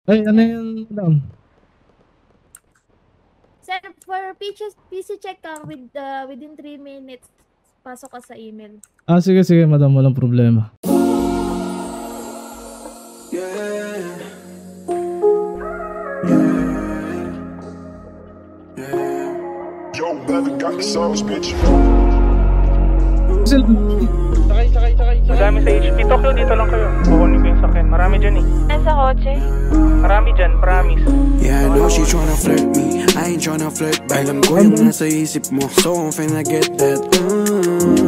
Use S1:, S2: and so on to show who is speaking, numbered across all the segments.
S1: Ay, ano yun, madam?
S2: Sir, for PC check ka within 3 minutes, pasok ka sa email.
S1: Ah, sige, sige, madam. Walang problema.
S3: Yo, Bevin got the sauce, bitch.
S4: Sakay. Madami sa HP. Tokyo, dito lang kayo. Kukunin ko yung sakyan. Marami dyan eh.
S2: Nasa kotse?
S4: Marami dyan, promise.
S5: Yeah, I know she tryna flirt me, I ain't tryna flirt back. Alam ko yung nasa isip mo, so I'm finna get that.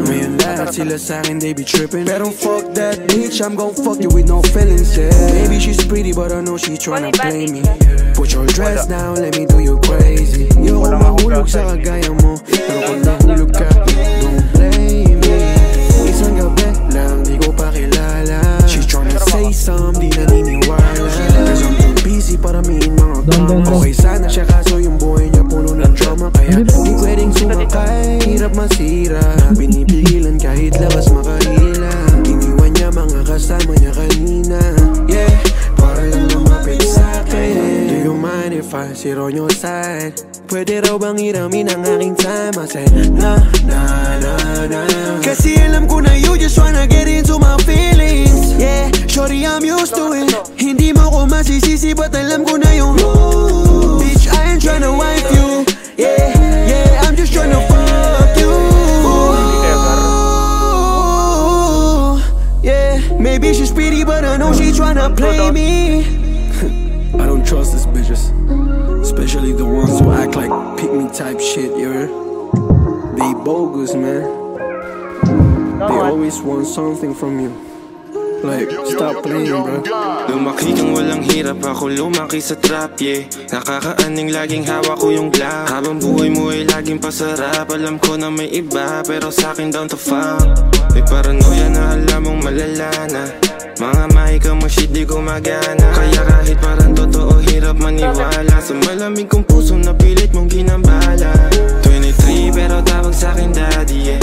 S5: Ngayon lahat sila sa'kin, they be trippin'. Pero fuck that bitch, I'm gon' fuck you with no feelings, yeah. Maybe she's pretty, but I know she tryna play me. Put your dress down, let me do you crazy. Yo, kung mahulog sa kagaya mo, pero kung nahulog ka, don't blame me. Isang gabi lang, di ko pa kilala. She tryna say some, di naniniwala. Cause I'm too busy para miin mga drama. Okay sana siya kaso yung buhay niya puno ng drama. Kaya di pwedeng sumakay, hirap masira. Binipigilan kahit labas makahila. Iniwan niya mga kasama niya kanina. Yeah, para lang lumapit sa'kin. Do you mind if I sit on your side? Pwede raw bang hiramin ang aking time? I said, nah. Kasi alam ko na you just wanna get into my feelings. Yeah, shorty, I'm used to it. Hindi mo ko masisisi, but alam ko na yung bitch, I ain't tryna wipe you. Yeah, I'm just tryna fuck you. Yeah, maybe she's pretty, but I know she tryna play me. I don't trust these bitches, especially the ones who act like pick me type shit, you heard? They bogus, man. They always want something from you. Like, stop playing, bro.
S6: Lumaki kang walang hirap, ako lumaki sa trap, yeah. Nakakaaning laging hawak ko yung glock. Habang buhay mo ay laging pasarap. Alam ko na may iba, pero sa'kin down to fuck. May paranoia na alam mong malala na. Mga mahika mo shit di gumagana. Kaya kahit parang totoo hirap maniwala. Sa malamig kong puso na pilit mong ginambala. 23 pero tawag sa'kin daddy, yeah.